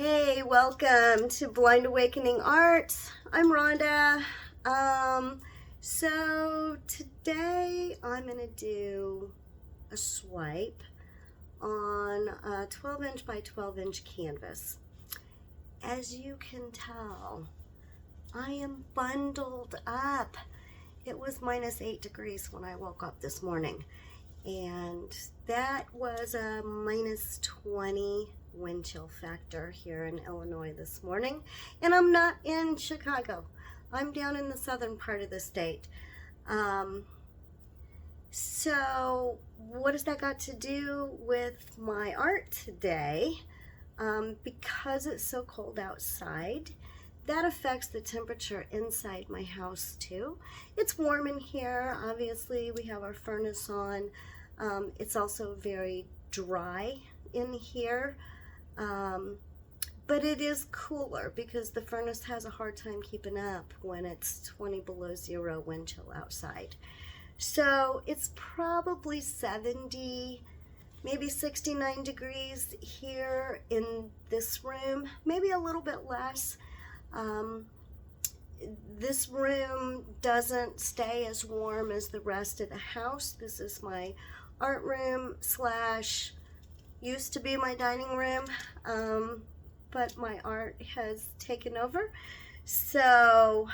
Hey, welcome to Blind Awakening Arts. I'm Rhonda. So today I'm going to do a swipe on a 12-inch by 12-inch canvas. As you can tell, I am bundled up. It was -8 degrees when I woke up this morning, and that was a -20 wind chill factor here in Illinois this morning. And I'm not in Chicago. I'm down in the southern part of the state. So what has that got to do with my art today? Because it's so cold outside, that affects the temperature inside my house too. It's warm in here. Obviously, we have our furnace on. It's also very dry in here. But it is cooler because the furnace has a hard time keeping up when it's 20 below zero wind chill outside. So it's probably 70, maybe 69 degrees here in this room, maybe a little bit less. This room doesn't stay as warm as the rest of the house. This is my art room slash used to be my dining room, but my art has taken over. So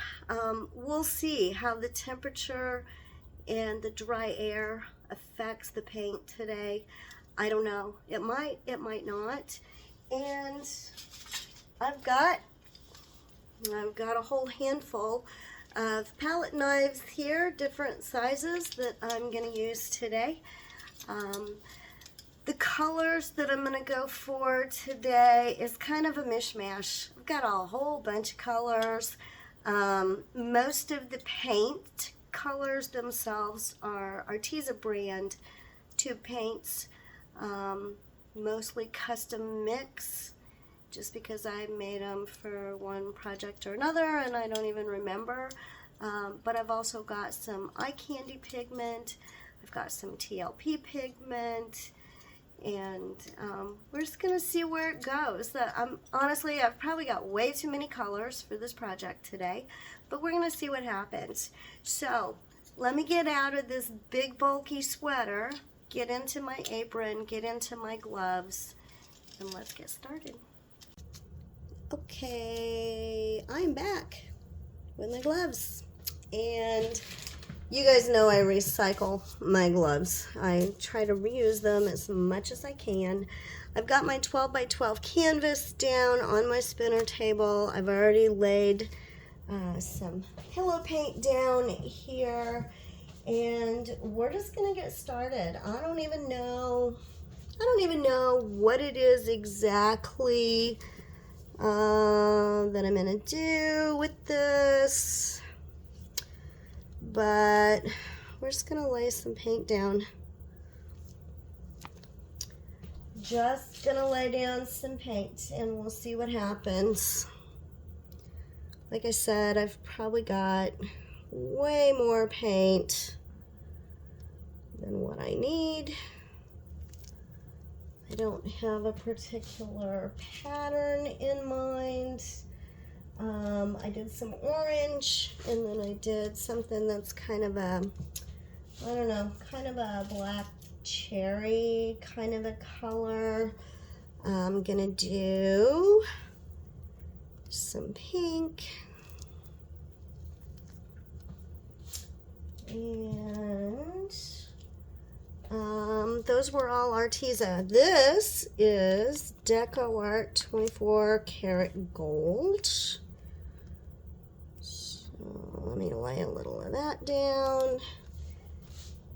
we'll see how the temperature and the dry air affects the paint today. I don't know. It might not. And I've got a whole handful of palette knives here, different sizes that I'm going to use today. The colors that I'm going to go for today is kind of a mishmash. I've got a whole bunch of colors. Most of the paint colors themselves are Arteza brand tube paints, mostly custom mix, just because I made them for one project or another and I don't even remember. But I've also got some eye candy pigment. I've got some TLP pigment. And we're just gonna see where it goes. Honestly, I've probably got way too many colors for this project today, but we're gonna see what happens. So let me get out of this big bulky sweater, get into my apron, get into my gloves, and let's get started. Okay, I'm back with my gloves, and you guys know I recycle my gloves. I try to reuse them as much as I can. I've got my 12 by 12 canvas down on my spinner table. I've already laid some pillow paint down here, and we're just gonna get started. I don't even know what it is exactly that I'm gonna do with this. But we're just gonna lay some paint down. Just gonna lay down some paint and we'll see what happens. Like I said, I've probably got way more paint than what I need. I don't have a particular pattern in mind. I did some orange, and then I did something that's kind of a, I don't know, kind of a black cherry kind of a color. I'm gonna do some pink, and those were all Arteza. This is Deco Art 24 karat gold. Let me lay a little of that down.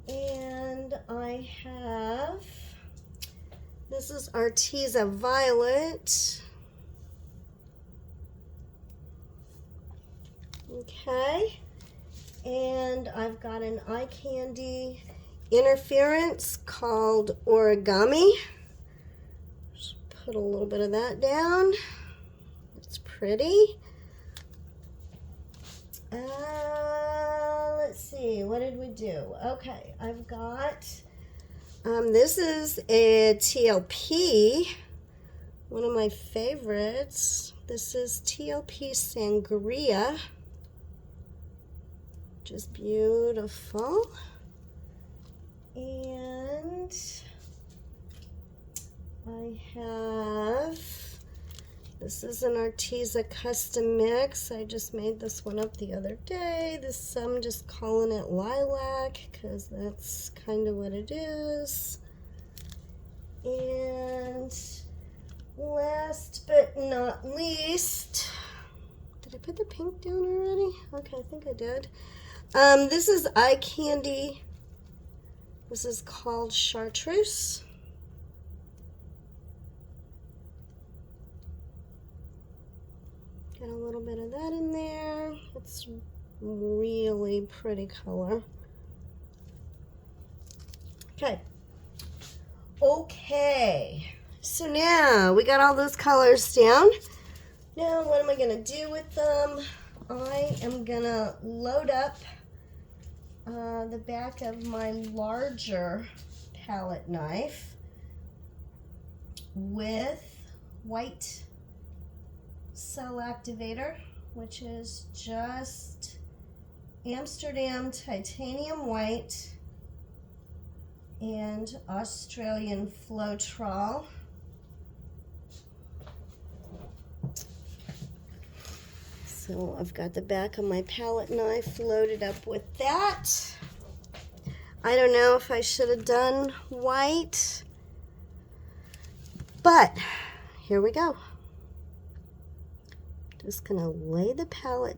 And I have, this is Arteza Violet. Okay. And I've got an eye candy interference called Origami. Just put a little bit of that down. It's pretty. Let's see, what did we do? Okay, I've got, this is a TLP one of my favorites. This is TLP Sangria. Just beautiful. And I have, this is an Arteza custom mix. I just made this one up the other day. This, I'm just calling it Lilac because that's kind of what it is. And last but not least, did I put the pink down already? Okay, I think I did. This is eye candy. This is called Chartreuse. Got a little bit of that in there. It's really pretty color. Okay. Okay. So now we got all those colors down. Now what am I going to do with them? I am going to load up the back of my larger palette knife with white cell activator, which is just Amsterdam titanium white and Australian Floetrol. So I've got the back of my palette knife loaded up with that. I don't know if I should have done white, but here we go. Just gonna lay the palette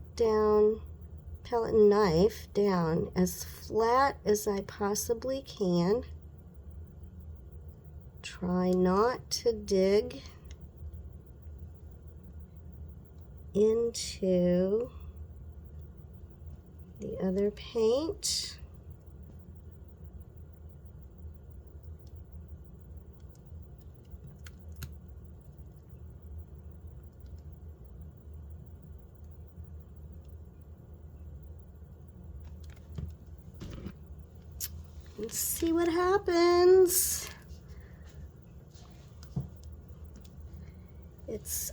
knife down as flat as I possibly can. Try not to dig into the other paint. Let's see what happens. It's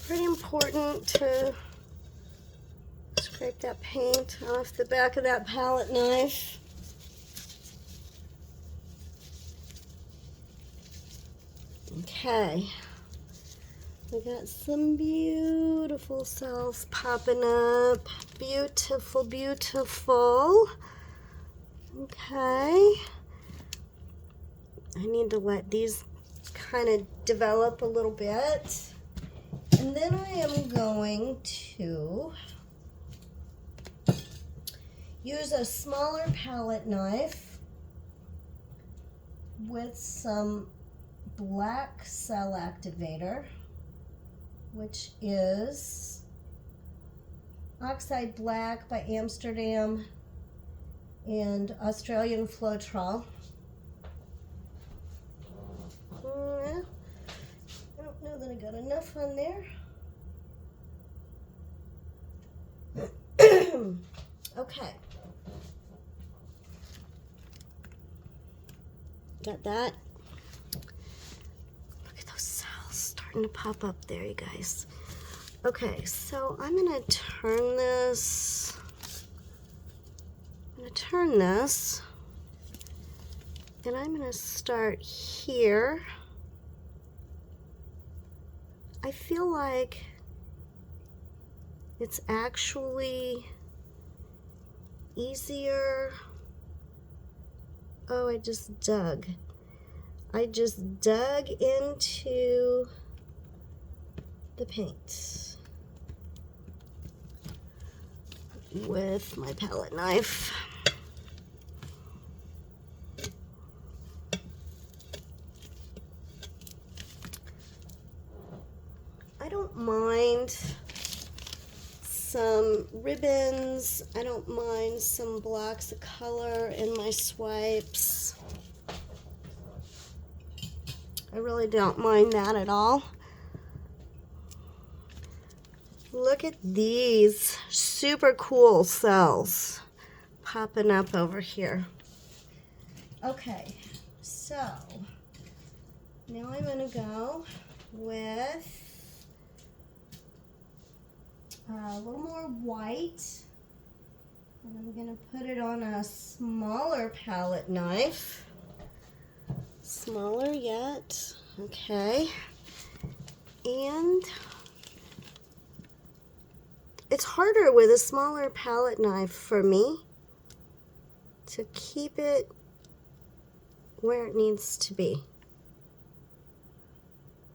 pretty important to scrape that paint off the back of that palette knife. Okay, we got some beautiful cells popping up. Beautiful, beautiful. Okay, I need to let these kind of develop a little bit. And then I am going to use a smaller palette knife with some black cell activator, which is Oxide Black by Amsterdam and Australian Floetrol. I don't know that I got enough on there. Okay. Got that. Look at those cells starting to pop up there, you guys. Okay, so I'm going to turn this. I'm going to turn this. And I'm going to start here. I feel like it's actually easier. Oh, I just dug into the paint with my palette knife. I don't mind some ribbons. I don't mind some blocks of color in my swipes. I really don't mind that at all. Look at these super cool cells popping up over here. Okay, so Now I'm going to go with a little more white. And I'm going to put it on a smaller palette knife. Smaller yet. Okay. And it's harder with a smaller palette knife for me to keep it where it needs to be,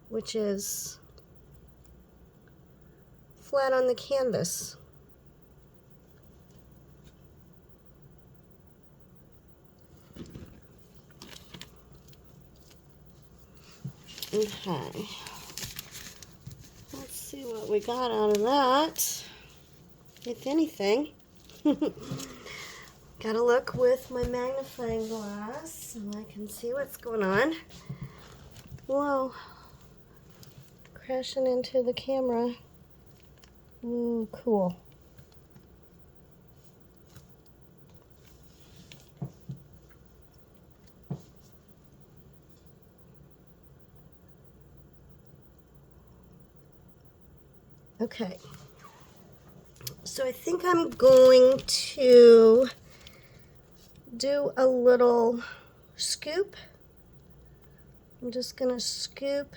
which is flat on the canvas. Okay. Let's see what we got out of that, if anything. Gotta look with my magnifying glass so I can see what's going on. Whoa. Crashing into the camera. Ooh, cool. Okay. So I think I'm going to do a little scoop. I'm just going to scoop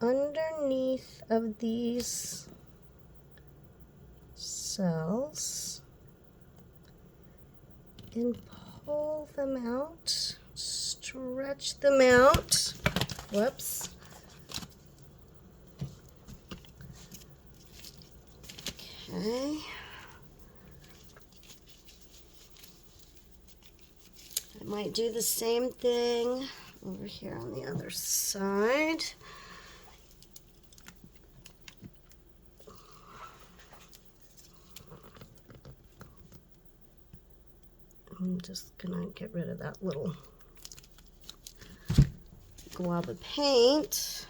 underneath of these cells and pull them out, stretch them out. Whoops. Okay. I might do the same thing over here on the other side. I'm just gonna get rid of that little glob of paint.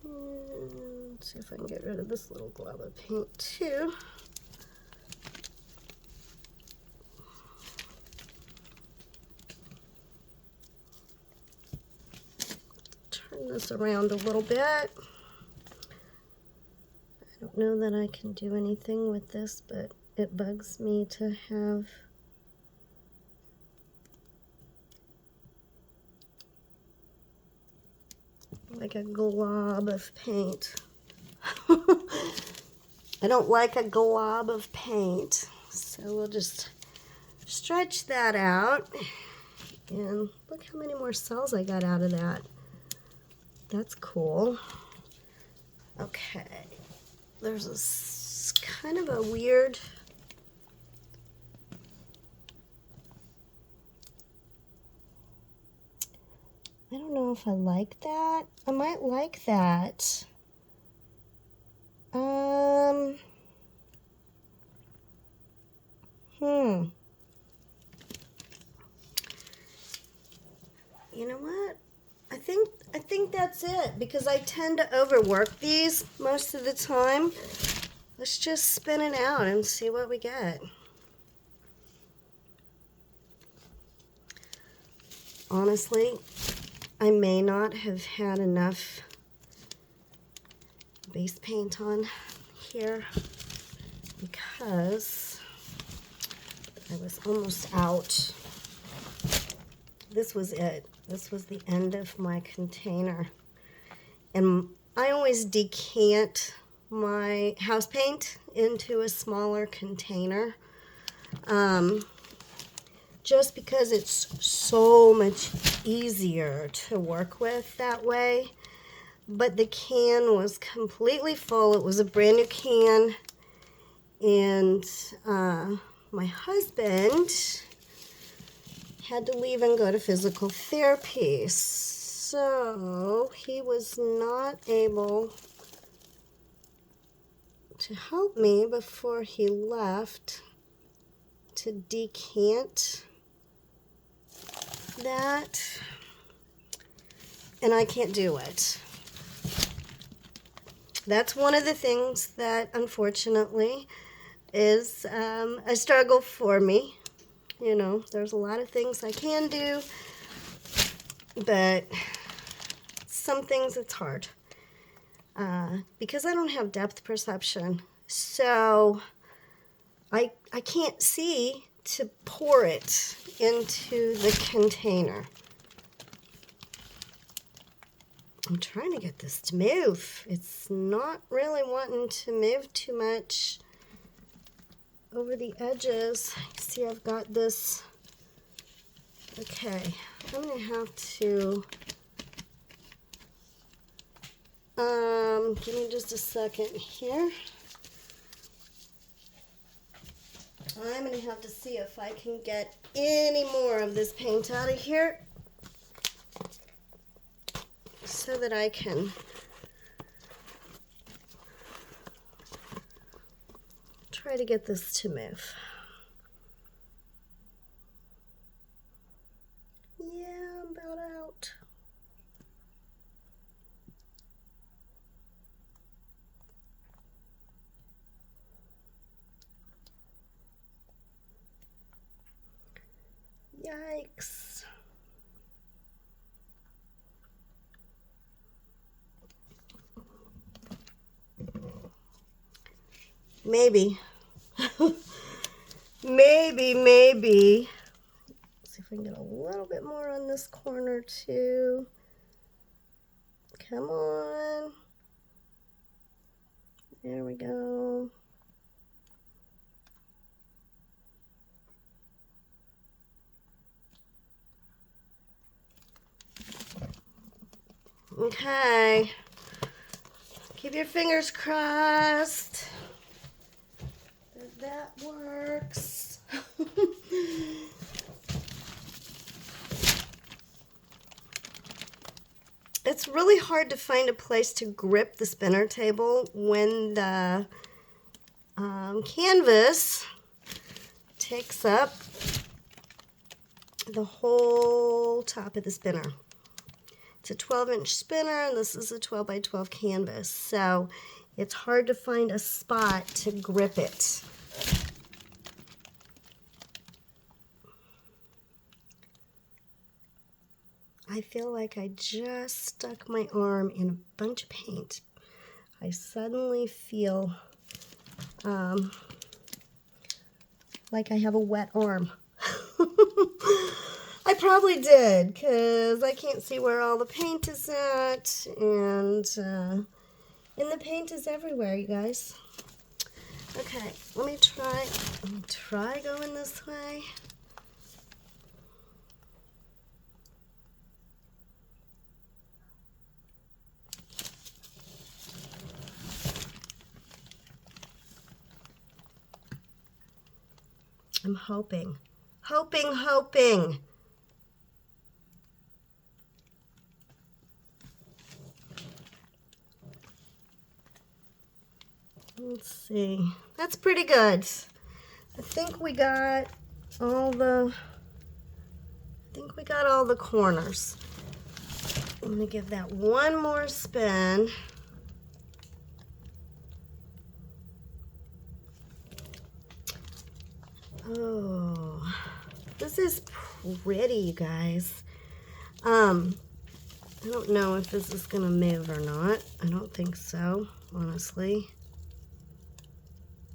Let's see if I can get rid of this little glob of paint too. Turn this around a little bit. I don't know that I can do anything with this, but it bugs me to have like a glob of paint. I don't like a glob of paint, so we'll just stretch that out. And look how many more cells I got out of that. That's cool. Okay, there's a kind of a weird I don't know if I like that. I might like that. You know what? I think that's it, because I tend to overwork these most of the time. Let's just spin it out and see what we get. Honestly, I may not have had enough base paint on here because I was almost out. This was it. This was the end of my container. And I always decant my house paint into a smaller container. Just because it's so much easier to work with that way. But the can was completely full. It was a brand new can. And my husband had to leave and go to physical therapy. So he was not able to help me before he left to decant that, and I can't do it. That's one of the things that unfortunately is a struggle for me. You know, there's a lot of things I can do, but some things it's hard because I don't have depth perception. So I can't see to pour it into the container. I'm trying to get this to move. It's not really wanting to move too much over the edges. You see, I've got this. Okay, I'm gonna have to, give me just a second here. I'm gonna have to see if I can get any more of this paint out of here so that I can try to get this to move. Yeah, I'm about out. Yikes. Maybe. maybe. Let's see if I can get a little bit more on this corner too. Come on. There we go. Okay. Keep your fingers crossed that works. It's really hard to find a place to grip the spinner table when the canvas takes up the whole top of the spinner. It's a 12-inch spinner, and this is a 12 by 12 canvas, so it's hard to find a spot to grip it. I feel like I just stuck my arm in a bunch of paint. I suddenly feel like I have a wet arm. I probably did, because I can't see where all the paint is at, and the paint is everywhere, you guys. Okay, let me try going this way. I'm hoping. Let's see. That's pretty good. I think we got all the corners. I'm going to give that one more spin. Oh, this is pretty, you guys. I don't know if this is going to move or not. I don't think so, honestly.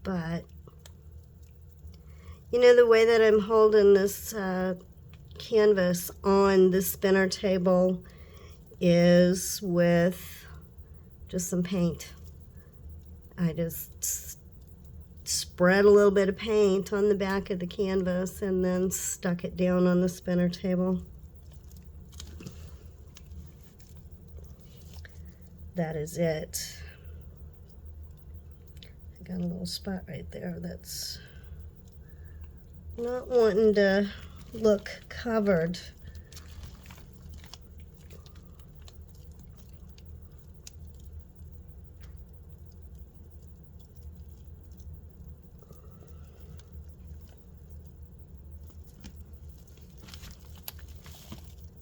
But, you know, the way that I'm holding this canvas on the spinner table is with just some paint. I just spread a little bit of paint on the back of the canvas and then stuck it down on the spinner table. That is it. I got a little spot right there that's not wanting to look covered.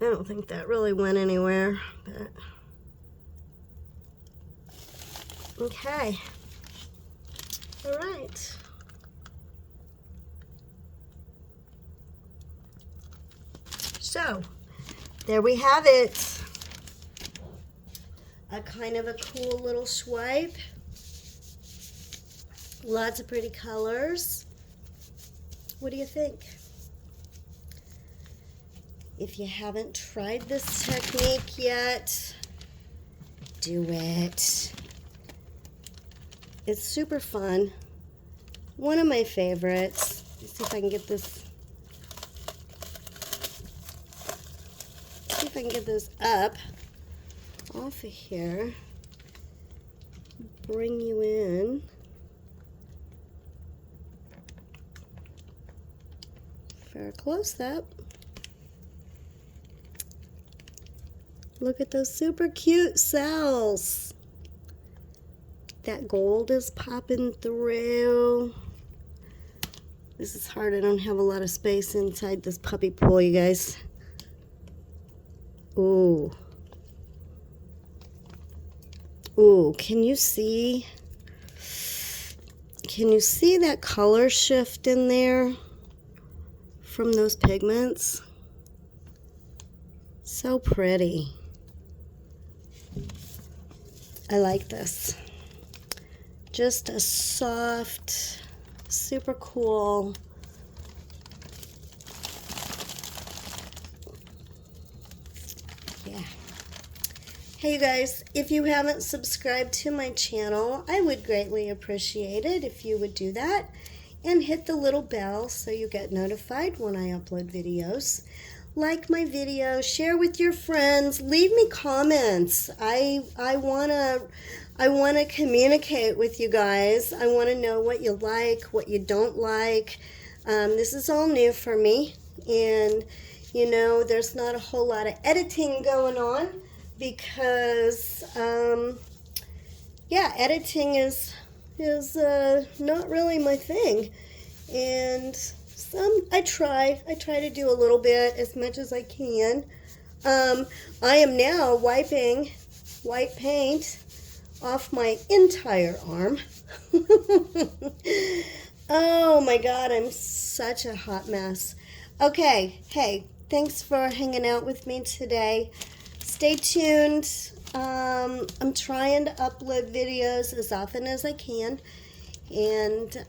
I don't think that really went anywhere, but okay. All right. So, there we have it. A kind of a cool little swipe. Lots of pretty colors. What do you think? If you haven't tried this technique yet, do it. It's super fun. One of my favorites. Let's see if I can get this. See if I can get this up off of here. Bring you in. For a close-up. Look at those super cute cells. That gold is popping through. This is hard. I don't have a lot of space inside this puppy pool, you guys. Ooh. Ooh, can you see? Can you see that color shift in there from those pigments? So pretty. I like this. Just a soft, super cool. Yeah. Hey you guys, if you haven't subscribed to my channel, I would greatly appreciate it if you would do that and hit the little bell so you get notified when I upload videos. Like my video, share with your friends, leave me comments. I wanna communicate with you guys. I wanna know what you like, what you don't like. This is all new for me, and you know, there's not a whole lot of editing going on because yeah, editing is not really my thing, and I try to do a little bit, as much as I can. I am now wiping white paint off my entire arm. Oh my God, I'm such a hot mess. Okay, hey, thanks for hanging out with me today. Stay tuned. I'm trying to upload videos as often as I can, and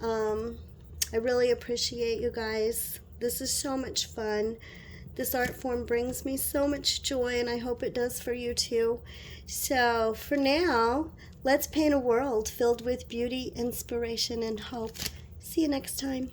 I really appreciate you guys. This is so much fun. This art form brings me so much joy, and I hope it does for you too. So for now, let's paint a world filled with beauty, inspiration, and hope. See you next time.